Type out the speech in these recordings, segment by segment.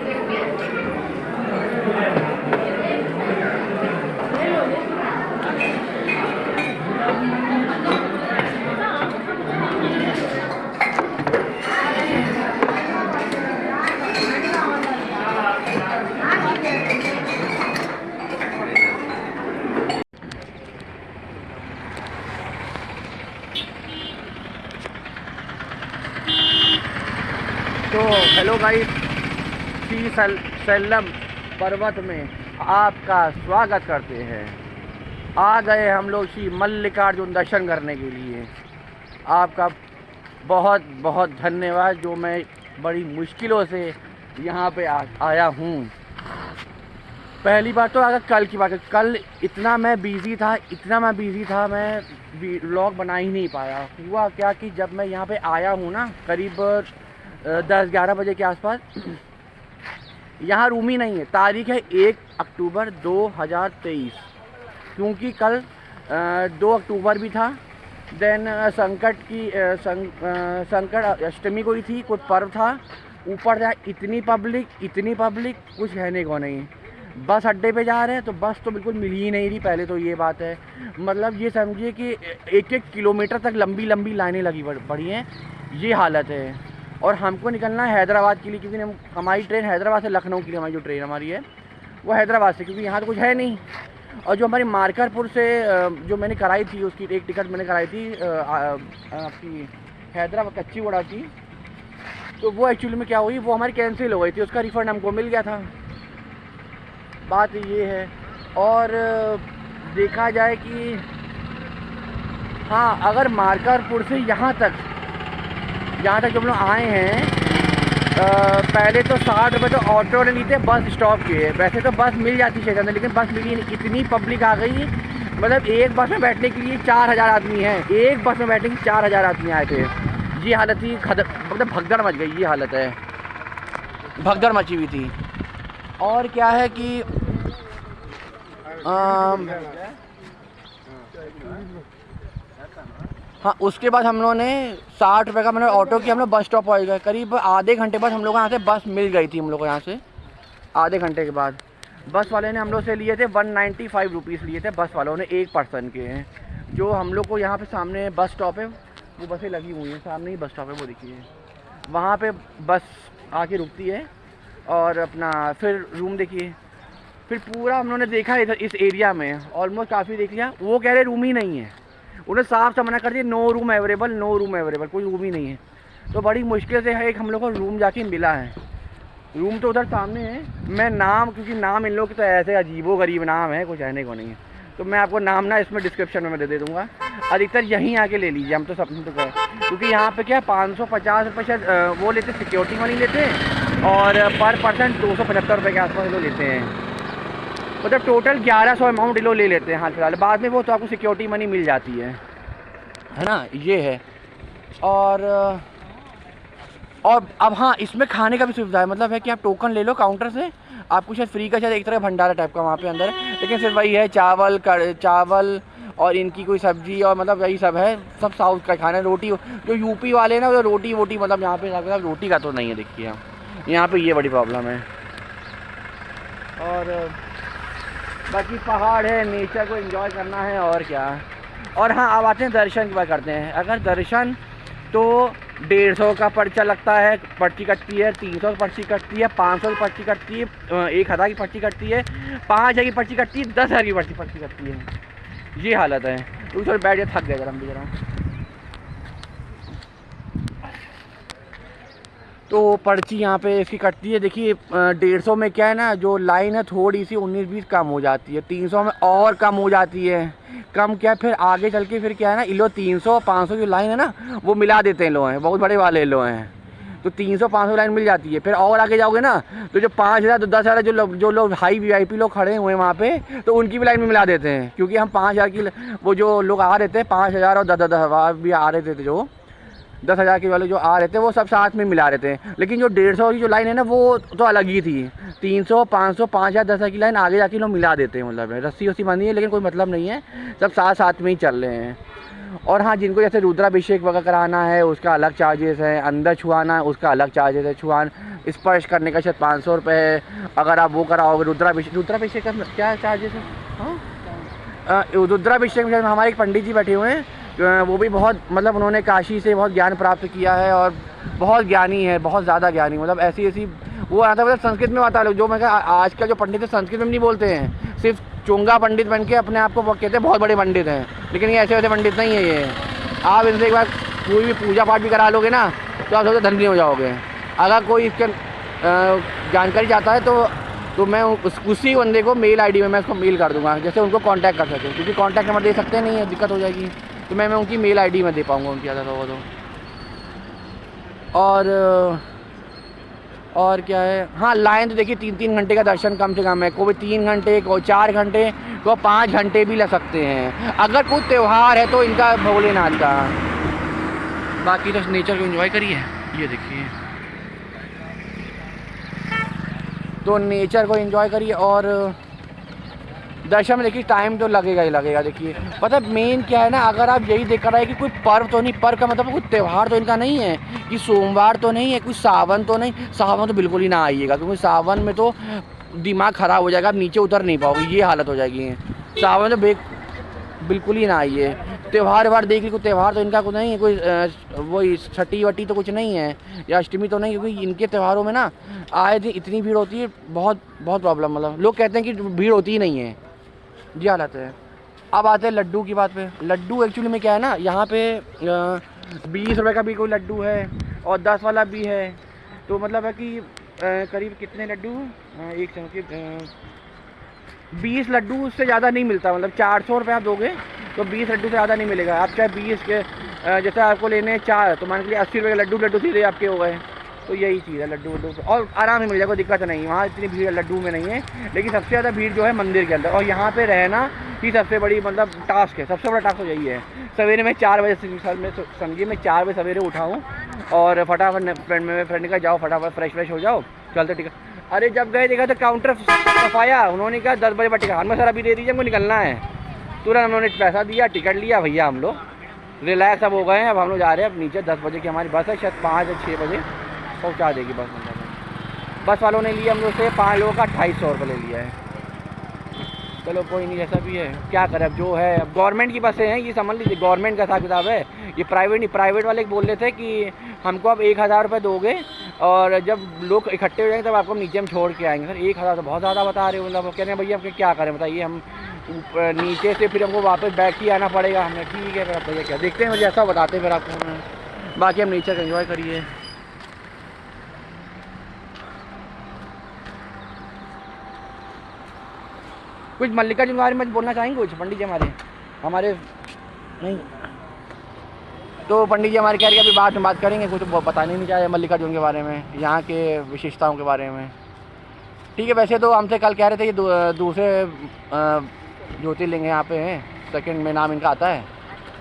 तो hello guys, Shri slam पर्वत में आपका स्वागत करते हैं। आ गए हम लोग श्री मल्लिकार्जुन दर्शन करने के लिए। आपका बहुत बहुत धन्यवाद, जो मैं बड़ी मुश्किलों से यहाँ पे आया हूँ। पहली बात तो अगर कल की बात है, कल इतना मैं बिज़ी था, मैं व्लॉग बना ही नहीं पाया। हुआ क्या कि जब मैं यहाँ पे आया हूँ ना, करीब 10-11 बजे के आसपास, यहाँ रूम ही नहीं है। तारीख है 1 अक्टूबर 2023, क्योंकि कल 2 अक्टूबर भी था। देन संकट अष्टमी को ही थी, कोई पर्व था। ऊपर से इतनी पब्लिक कुछ कहने को नहीं। बस अड्डे पे जा रहे हैं तो बस तो बिल्कुल मिल ही नहीं रही। पहले तो ये बात है, मतलब ये समझिए कि 1-1 किलोमीटर तक लंबी लाइनें लगी पड़ी हैं। ये हालत है। और हमको निकलना है हैदराबाद के लिए, क्योंकि हमारी ट्रेन हैदराबाद से लखनऊ के लिए, हमारी जो ट्रेन हमारी है वो हैदराबाद से, क्योंकि यहाँ तो कुछ है नहीं। और जो हमारी मार्करपुर से जो मैंने कराई थी, उसकी एक टिकट मैंने कराई थी आपकी हैदराबाद कच्चीगुड़ा की, तो वो एक्चुअली में क्या हुई, वो हमारी कैंसिल हो गई थी। उसका रिफ़ंड हमको मिल गया था। बात ये है। और देखा जाए कि हाँ, अगर मार्करपुर से यहाँ तक जब लोग आए हैं, पहले तो 60 रुपये तो ऑटो ने लिए थे बस स्टॉप के। वैसे तो बस मिल जाती स्टेशन में, लेकिन बस मिली नहीं। इतनी पब्लिक आ गई, मतलब एक बस में बैठने के लिए 4000 आदमी हैं। एक बस में बैठने के 4000 आदमी आए थे। ये हालत थी, मतलब भगदड़ मच गई। ये हालत है, भगदड़ मची हुई थी। और क्या है कि हाँ, उसके बाद हम लोगों ने 60 रुपये का मैंने ऑटो किया, हम लोग बस स्टॉप पहुँच गए। करीब आधे घंटे बाद हम लोग यहाँ से बस मिल गई थी। हम लोग को यहाँ से आधे घंटे के बाद बस वाले ने हम लोग से लिए थे 195 रुपीज़ लिए थे बस वालों ने, एक पर्सन के हैं। जो हम लोग को यहाँ पे सामने बस स्टॉप है, वो बसें लगी हुई हैं, सामने ही बस स्टॉप है, वो देखिए। वहाँ पे बस आके रुकती है और अपना फिर रूम देखिए। फिर पूरा हम लोगों ने देखा इधर इस एरिया में, ऑलमोस्ट काफ़ी देख लिया। वो कह रहे रूम ही नहीं है। उन्हें साफ सा मना कर दिया, नो रूम अवेलेबल, कोई रूम ही नहीं है। तो बड़ी मुश्किल से है एक हम लोग को रूम जाके मिला है। रूम तो उधर सामने है। मैं नाम, क्योंकि नाम इन लोग के तो ऐसे अजीबो गरीब नाम है, कुछ कहने को नहीं है, तो मैं आपको नाम ना इसमें डिस्क्रिप्शन में दे दूँगा। अधिकतर यहीं आके ले लीजिए। हम तो सब तो कहें, क्योंकि यहाँ पे क्या 550 रुपये शायद वो लेते, सिक्योरिटी मनी लेते हैं, और पर पर्सन 275 रुपये के आसपास लोग लेते हैं। मतलब टोटल 1100 अमाउंट लोग ले लेते हैं हाल फिलहाल। बाद में वो तो आपको सिक्योरिटी मनी मिल जाती है ना। ये है। और अब हाँ, इसमें खाने का भी सुविधा है। मतलब है कि आप टोकन ले लो काउंटर से, आपको शायद फ्री का, शायद एक तरह भंडारा टाइप का वहाँ पे अंदर है। लेकिन सिर्फ वही है, चावल और इनकी कोई सब्जी, और मतलब यही सब है। सब साउथ का खाना है। रोटी, जो यूपी वाले ना, वो रोटी मतलब यहाँ पे रोटी का तो नहीं है। देखिए यहाँ पे ये बड़ी प्रॉब्लम है। और बाकी पहाड़ है, नेचर को एंजॉय करना है, और क्या। और हाँ, अब आते हैं दर्शन की बात करते हैं। अगर दर्शन तो 150 का पर्चा लगता है, पर्ची कटती है, 300 की पर्ची कटती है, 500 की पर्ची कटती है, 1000 की पर्ची कटती है, 5000 की पर्ची कटती है, 10,000 की पर्ची कटती है। ये हालत है। तो चलो बैठ गए, थक गए हम भी जरा। तो पर्ची यहाँ पे इसकी कटती है। देखिए 150 में क्या है ना, जो लाइन है थोड़ी सी 19-20 कम हो जाती है। 300 में और कम हो जाती है। कम क्या, फिर आगे चल के फिर क्या है ना, इन लोग 300-500 की लाइन है ना, वो मिला देते हैं लोग हैं, बहुत बड़े वाले लोग हैं। तो 300-500 लाइन मिल जाती है। फिर और आगे जाओगे ना, तो जो 5000 तो 10,000 जो लोग हाई VIP लोग खड़े हुए हैं वहाँ पे, तो उनकी भी लाइन में मिला देते हैं। क्योंकि हम 5000 की, वो जो लोग आ रहे थे 5000 और 10,000 भी आ रहे थे, जो 10,000 के वाले जो आ रहे थे, वो सब साथ में मिला रहे थे। लेकिन जो 150 की जो लाइन है ना, वो तो अलग ही थी। 300, 500, 5000, 10,000 की लाइन आगे जाके लोग मिला देते हैं। मतलब रस्सी बंधी है, लेकिन कोई मतलब नहीं है, सब साथ में ही चल रहे हैं। और हाँ, जिनको जैसे रुद्राभिषेक वगैरह कराना है, उसका अलग चार्जेस है। अंदर छुआना है, उसका अलग चार्जेस है। स्पर्श करने का शायद 500 रुपये है। अगर आप वो कराओगे रुद्राभिषेक का क्या चार्जेस है? हाँ, रुद्राभिषेक में हमारे एक पंडित जी बैठे हुए हैं, वो भी बहुत मतलब उन्होंने काशी से बहुत ज्ञान प्राप्त किया है और बहुत ज्ञानी है, बहुत ज़्यादा ज्ञानी। मतलब ऐसी ऐसी वो आता मतलब संस्कृत में आता है। जो मैं आज का जो पंडित है संस्कृत में नहीं बोलते हैं, सिर्फ चोंगा पंडित बन के अपने आप को कहते हैं बहुत बड़े पंडित हैं, लेकिन ये ऐसे वैसे पंडित नहीं है ये। आप इनसे एक बार कोई भी पूजा पाठ भी करा लोगे ना तो आप सबसे धनी हो जाओगे। अगर कोई इसके जानकारी चाहता है तो मैं उसी बंदे को मेल आईडी में मैं उसको मेल कर दूंगा, जैसे उनको कांटेक्ट कर सके, क्योंकि कांटेक्ट नंबर दे सकते नहीं है, दिक्कत हो जाएगी। तो मैं उनकी मेल आईडी में दे पाऊँगा उनकी ज़्यादा होगा तो। और क्या है, हाँ लाइन तो देखिए 3-3 घंटे का दर्शन कम से कम है। कोई 3 घंटे, कोई 4 घंटे, कोई 5 घंटे भी लग सकते हैं अगर कोई त्यौहार है तो इनका भोलेनाथ का। बाकी तो नेचर को एंजॉय करिए। ये देखिए, तो नेचर को एंजॉय करिए और दर्शन में देखिए टाइम तो लगेगा ही लगेगा। देखिए पता है मेन क्या है ना, अगर आप यही देख कर आए कि कोई पर्व तो नहीं, पर्व का मतलब कोई त्यौहार तो इनका नहीं है, कि सोमवार तो नहीं है, कोई सावन तो नहीं। सावन तो बिल्कुल ही ना आइएगा, क्योंकि सावन में तो दिमाग ख़राब हो जाएगा, आप नीचे उतर नहीं पाओगे, ये हालत हो जाएगी। सावन तो बिल्कुल ही ना आइए। त्यौहार वार देख ली, कोई त्यौहार तो इनका कुछ नहीं है, कोई वही छठी वटी तो कुछ नहीं है, या अष्टमी तो नहीं, क्योंकि इनके त्यौहारों में ना आए दिन इतनी भीड़ होती है, बहुत बहुत प्रॉब्लम। मतलब लोग कहते हैं कि भीड़ होती ही नहीं है, ये हालत है। अब आते हैं लड्डू की बात पे। लड्डू एक्चुअली में क्या है ना, यहाँ पे 20 रुपये का भी कोई लड्डू है और 10 वाला भी है। तो मतलब है कि करीब कितने लड्डू, एक सेकंड, 20 लड्डू उससे ज़्यादा नहीं मिलता। मतलब 400 रुपये आप दोगे तो 20 लड्डू से ज़्यादा नहीं मिलेगा। आप चाहे 20 के जैसे आपको लेने 4 तो मान के लिए 80 रुपये के लड्डू सीधे आपके हो गए। तो यही चीज़ है लड्डू और आराम से मिल जाएगा, कोई दिक्कत नहीं। वहाँ इतनी भीड़ लड्डू में नहीं है, लेकिन सबसे ज़्यादा भीड़ जो है मंदिर के अंदर। और यहाँ पे रहना ही सबसे बड़ी मतलब टास्क है, सबसे बड़ा टास्क तो यही है। सवेरे में 4 बजे समझिए मैं 4 बजे सवेरे उठाऊँ और फटाफट फ्रेंड का जाओ, फटाफट फ्रेश हो जाओ, चलते टिकट। अरे जब गए देखा तो काउंटर सफाया, उन्होंने कहा 10 बजे पर टिकट, हमें सर अभी दे दीजिए, हमको निकलना है। तुरंत उन्होंने पैसा दिया, टिकट लिया, भैया हम लोग रिलैक्स अब हो गए हैं। अब हम लोग जा रहे हैं अब नीचे। 10 बजे की हमारी बस है, शायद 5 या 6 बजे पहुँचा देगी बस। मतलब बस वालों ने लिया हम लोग से 5 लोगों का 250 रुपये ले लिया है। चलो कोई नहीं, जैसा भी है क्या करें, अब जो है। अब गवर्नमेंट की बसें हैं, ये समझ लीजिए गवर्नमेंट का हिसाब किताब है, ये प्राइवेट नहीं। प्राइवेट वाले बोल रहे थे कि हमको अब 1000 रुपये दोगे और जब लोग इकट्ठे हो जाएंगे तब आपको नीचे हम छोड़ के आएंगे। सर 1000 तो बहुत ज़्यादा बता रहे हो। मतलब कह रहे हैं भैया क्या करें बताइए, हम नीचे से फिर हमको वापस बैक ही आना पड़ेगा। हमने ठीक है फिर अब भैया क्या, देखते हैं जैसा बताते फिर आपको। बाकी हम नेचर का एंजॉय करिए। कुछ मल्लिकार्जुन के बारे में बोलना चाहेंगे कुछ पंडित जी हमारे नहीं? तो पंडित जी हमारे कह रहे हैं अभी बाद में बात करेंगे, कुछ बताने नहीं चाहे मल्लिकार्जुन के बारे में, यहाँ के विशेषताओं के बारे में। ठीक है, वैसे तो हमसे कल कह रहे थे ये दूसरे ज्योतिर्लिंग यहाँ पे हैं, सेकंड में नाम इनका आता है,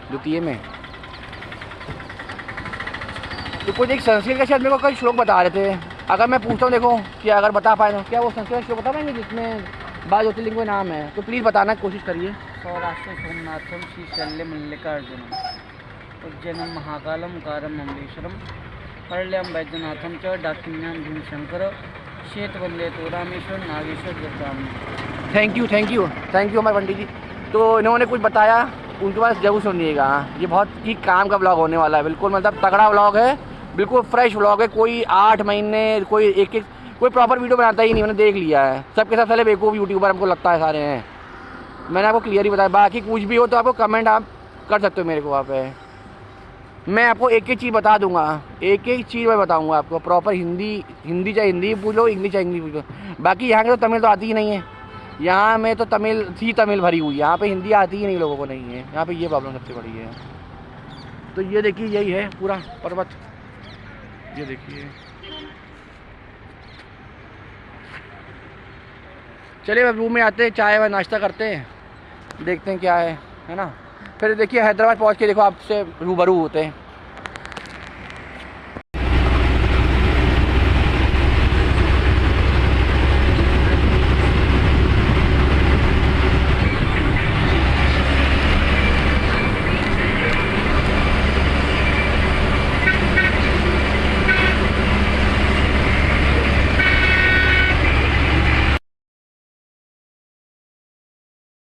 द्वितीय में। तो कुछ एक संस्कृत का शायद मेरे को कल श्लोक बता रहे थे। अगर मैं पूछता हूँ देखो कि अगर बता पाए तो क्या वो संस्कृत श्लोक बता पाएंगे जिसमें 12 ज्योतिर्लिंग का नाम है? तो प्लीज़ बताना की कोशिश करिए। सौराष्ट्र सोमनाथम श्री शल्य मल्लिकार्जुनम उज्जैनम महाकालम कारम अम्बेश्वरम हरल्यम वैद्यनाथम च डाकिन्याम भीमशंकर श्वेत वंदे तो रामेश्वर नागेश्वर जगदाम। थैंक यू हमारे पंडित जी। तो इन्होंने कुछ बताया, उनके पास जरूर सुनिएगा। ये बहुत ही काम का ब्लॉग होने वाला है, बिल्कुल मतलब तगड़ा ब्लॉग है, बिल्कुल फ्रेश ब्लॉग है। कोई 8 महीने कोई प्रॉपर वीडियो बनाता ही नहीं, मैंने देख लिया है। सबके साथ पहले बेवकूफ़ यूट्यूबर हमको लगता है सारे हैं। मैंने आपको क्लियर ही बताया। बाकी कुछ भी हो तो आपको कमेंट आप कर सकते हो मेरे को वहाँ पे। मैं आपको एक एक चीज़ बता दूंगा, एक एक चीज़ मैं बताऊंगा आपको प्रॉपर। हिंदी चाहे हिंदी पूछ लो, इंग्लिश चाहे इंग्लिश पूछ लो। बाकी यहाँ के तो तमिल तो आती ही नहीं है, यहाँ में तो तमिल भरी हुई है। यहाँ पे हिंदी आती ही नहीं लोगों को, नहीं है यहाँ पे, ये प्रॉब्लम सबसे बड़ी है। तो ये देखिए यही है पूरा पर्वत, ये देखिए। चलिए अब रूम में आते हैं, चाय व नाश्ता करते हैं, देखते हैं क्या है ना। फिर देखिए हैदराबाद पहुँच के देखो आपसे रूबरू होते हैं।